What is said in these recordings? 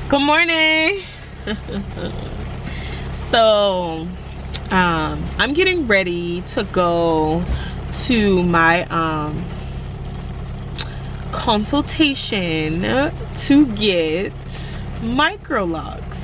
Good morning. So I'm getting ready to go to my consultation to get Microlocs.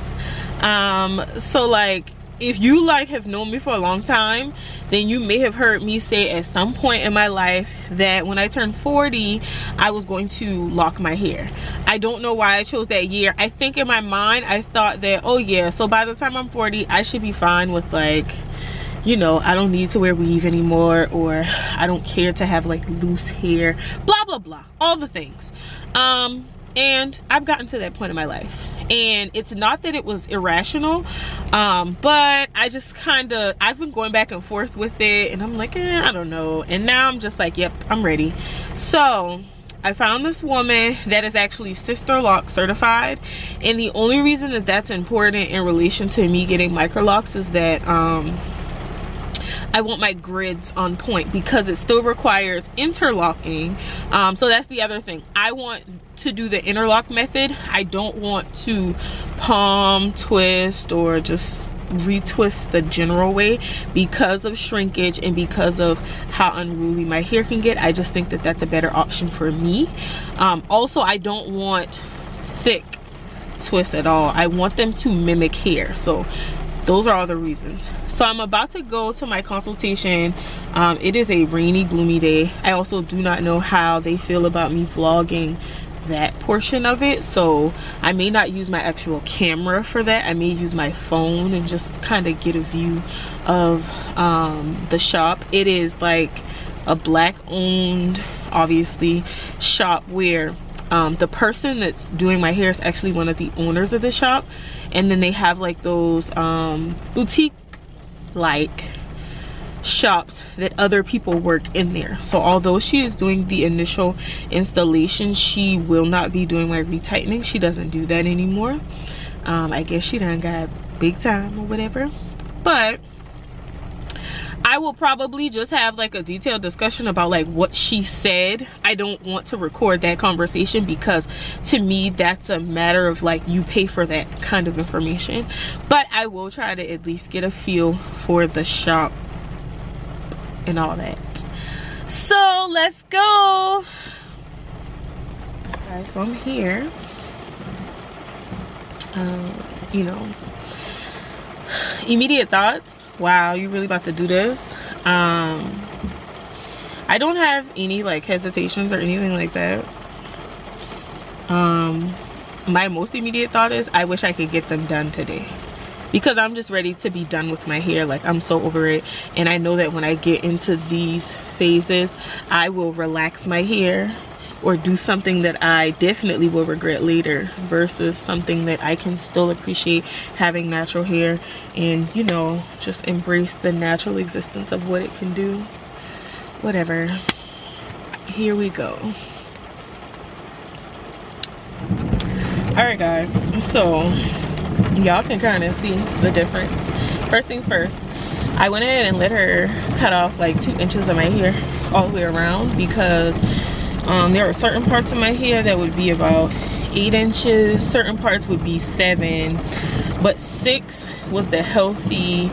So like, if you have known me for a long time, then you may have heard me say at some point in my life that when I turned 40, I was going to lock my hair. I don't know why I chose that year. I think in my mind, I thought that, oh yeah, so by the time I'm 40, I should be fine with I don't need to wear weave anymore, or I don't care to have loose hair, blah, blah, blah, all the things. And I've gotten to that point in my life, and it's not that it was irrational, but I just I've been going back and forth with it, and I'm like, I don't know. And now I'm just like, yep, I'm ready. So I found this woman that is actually Sister Lock certified, and the only reason that that's important in relation to me getting Microlocs is that I want my grids on point, because it still requires interlocking. So that's the other thing. I want to do the interlock method. I don't want to palm twist or just retwist the general way because of shrinkage and because of how unruly my hair can get. I just think that that's a better option for me. Also, I don't want thick twists at all. I want them to mimic hair. So those are all the reasons. So I'm about to go to my consultation. It is a rainy, gloomy day. I also do not know how they feel about me vlogging that portion of it, so I may not use my actual camera for that. I may use my phone and just kind of get a view of the shop. It is like a black owned, obviously, shop where the person that's doing my hair is actually one of the owners of the shop, and then they have those boutique shops that other people work in there. So although she is doing the initial installation, she will not be doing my retightening. She doesn't do that anymore. I guess she done got big time or whatever. But I will probably just have a detailed discussion about what she said. I don't want to record that conversation, because to me that's a matter of you pay for that kind of information. But I will try to at least get a feel for the shop and all that. So let's go. Alright, so I'm here. Immediate thoughts. Wow, you really about to do this? I don't have any hesitations or anything like that. My most immediate thought is I wish I could get them done today, because I'm just ready to be done with my hair. I'm so over it, and I know that when I get into these phases, I will relax my hair or do something that I definitely will regret later, versus something that I can still appreciate having natural hair and just embrace the natural existence of what it can do. Whatever. Here we go. Alright guys, so y'all can kind of see the difference. First things first, I went ahead and let her cut off 2 inches of my hair all the way around, because there are certain parts of my hair that would be about 8 inches, certain parts would be 7, but 6 was the healthy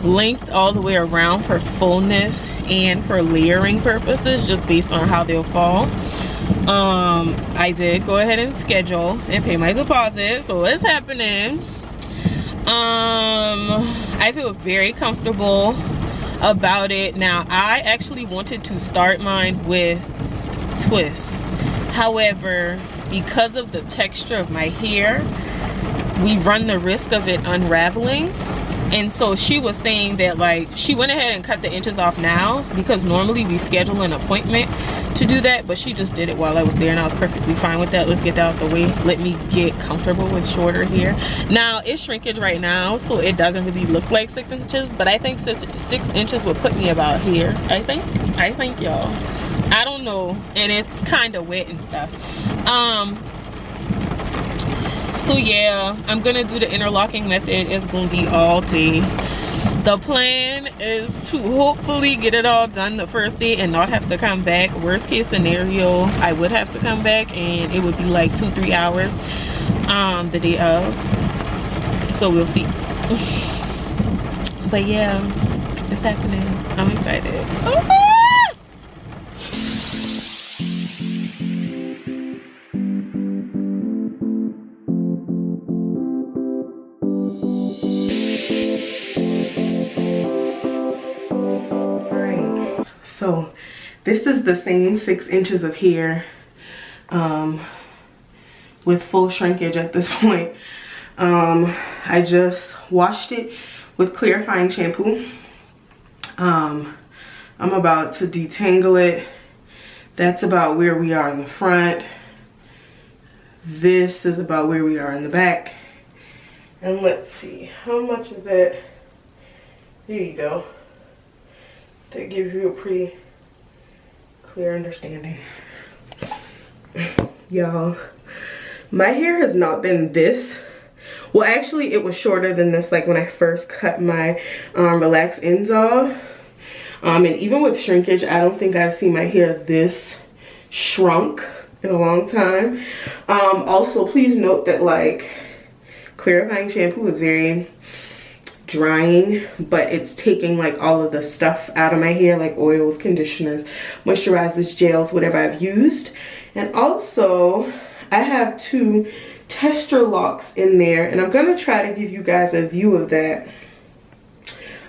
length all the way around for fullness and for layering purposes, just based on how they'll fall. I did go ahead and schedule and pay my deposit, so it's happening. I feel very comfortable about it. Now, I actually wanted to start mine with twists. However, because of the texture of my hair, we run the risk of it unraveling. And so she was saying that she went ahead and cut the inches off now, because normally we schedule an appointment to do that, but she just did it while I was there, and I was perfectly fine with that. Let's get that out the way. Let me get comfortable with shorter hair. Now, it's shrinkage right now, so it doesn't really look like 6 inches, but I think 6 inches would put me about here. I think y'all, I don't know, and it's kind of wet and stuff. So yeah, I'm gonna do the interlocking method. It's gonna be all day. The plan is to hopefully get it all done the first day and not have to come back. Worst case scenario, I would have to come back and it would be like 2-3 hours. the day of, so we'll see. But yeah, it's happening. I'm excited. Alright, so this is the same 6 inches of hair with full shrinkage at this point. I just washed it with clarifying shampoo. I'm about to detangle it. That's about where we are in the front. This is about where we are in the back. And let's see, how much of that, there you go. That gives you a pretty clear understanding. Y'all, my hair has not been this, well actually it was shorter than this, like when I first cut my relaxed ends off. And even with shrinkage, I don't think I've seen my hair this shrunk in a long time. Also, please note that like clarifying shampoo is very drying, but it's taking like all of the stuff out of my hair, like oils, conditioners, moisturizers, gels, whatever I've used. And also I have 2 tester locks in there, and I'm gonna try to give you guys a view of that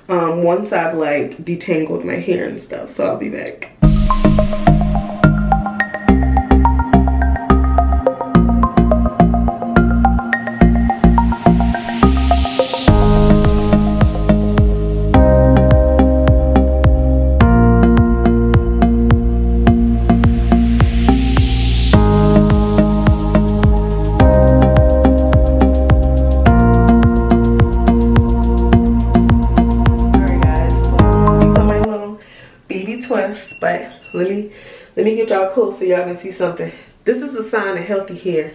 once I've like detangled my hair and stuff. So I'll be back. But let me get y'all close so y'all can see something. This is a sign of healthy hair.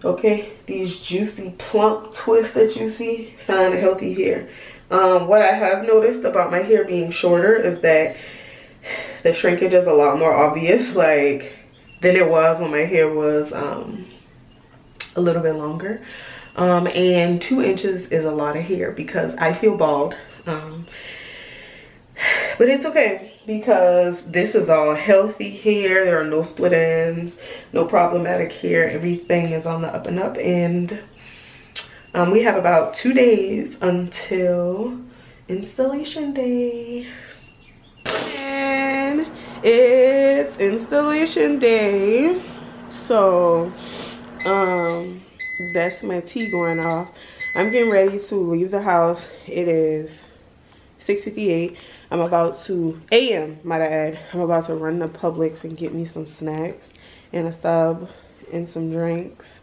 Okay, these juicy plump twists that you see, sign of healthy hair. What I have noticed about my hair being shorter is that the shrinkage is a lot more obvious, like than it was when my hair was a little bit longer. And 2 inches is a lot of hair because I feel bald. But it's okay because this is all healthy hair. There are no split ends, no problematic hair. Everything is on the up and up. And we have about 2 days until installation day. And it's installation day. So that's my tea going off. I'm getting ready to leave the house. It is 6:58. I'm about to, a.m. might I add, I'm about to run to Publix and get me some snacks and a sub and some drinks.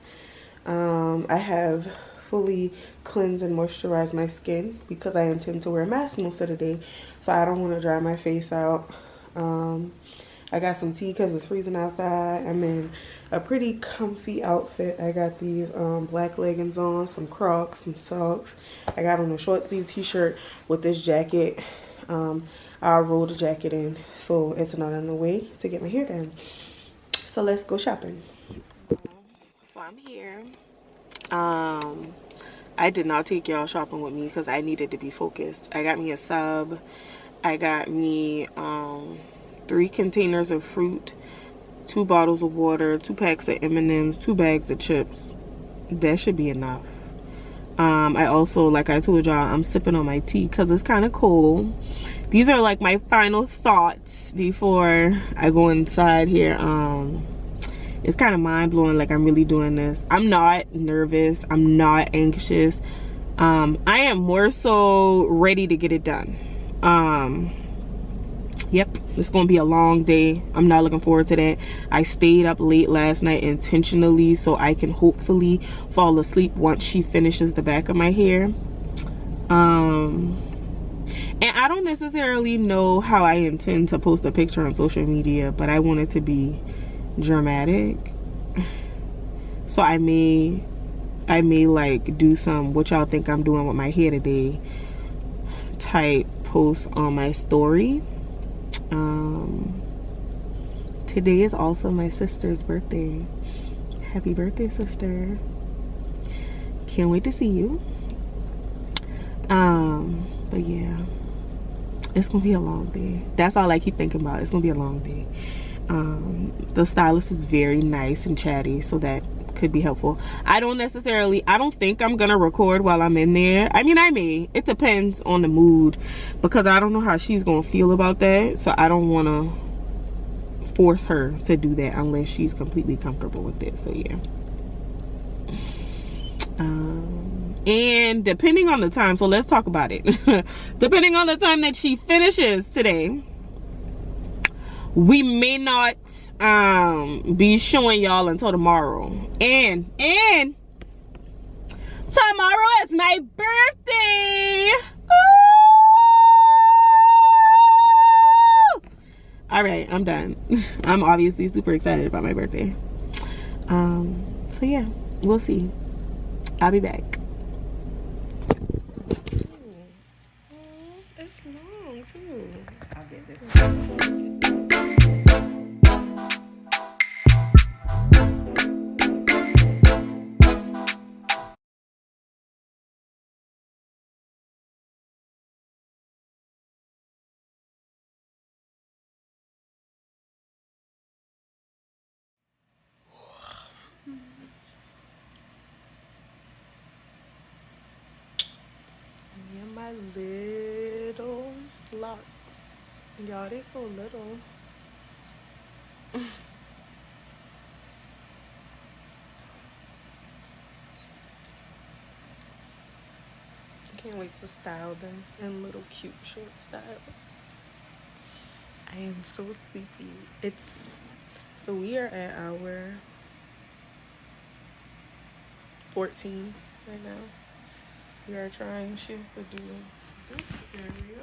I have fully cleansed and moisturized my skin because I intend to wear a mask most of the day, so I don't want to dry my face out. I got some tea because it's freezing outside. I'm in a pretty comfy outfit. I got these black leggings on, some Crocs, some socks. I got on a short sleeve t-shirt with this jacket. I'll roll the jacket in so it's not in the way to get my hair done. So let's go shopping. So I'm here. I did not take y'all shopping with me because I needed to be focused. I got me a sub. I got me 3 containers of fruit, 2 bottles of water, 2 packs of M&Ms, 2 bags of chips. That should be enough. I also, like I told y'all, I'm sipping on my tea because it's kind of cold. These are like my final thoughts before I go inside here. It's kind of mind-blowing, like I'm really doing this. I'm not nervous. I'm not anxious. I am more so ready to get it done. Yep, it's gonna be a long day. I'm not looking forward to that. I stayed up late last night intentionally so I can hopefully fall asleep once she finishes the back of my hair. And I don't necessarily know how I intend to post a picture on social media, but I want it to be dramatic. So I may like do some what y'all think I'm doing with my hair today type post on my story. Today is also my sister's birthday. Happy birthday, sister. can't wait to see you. But yeah, it's gonna be a long day. That's all I keep thinking about. It's gonna be a long day. The stylist is very nice and chatty, so that could be helpful. I don't think I'm gonna record while I'm in there. I mean, I may. It depends on the mood, because I don't know how she's gonna feel about that, so I don't want to force her to do that unless she's completely comfortable with it. So yeah. And depending on the time, so let's talk about it. Depending on the time that she finishes today, we may not be showing y'all until tomorrow. And tomorrow is my birthday. All right, I'm done. I'm obviously super excited about my birthday. So yeah, we'll see. I'll be back. It's long too. I'll get this. Yeah, my little locks. Y'all, they so little. Can't wait to style them in little cute short styles. I am so sleepy. So we are at hour 14 right now. We are trying. She has to do this area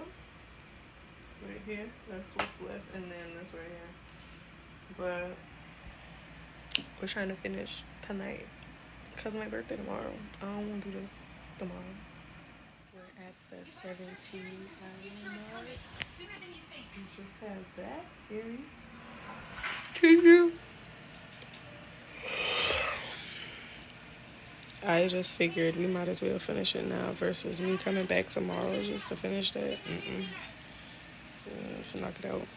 right here. That's what's left, and then this right here. But we're trying to finish tonight because my birthday tomorrow. I don't want to do this tomorrow. We're at the 17 mark. We just have that area. I just figured we might as well finish it now versus me coming back tomorrow just to finish that. Yeah, let's knock it out.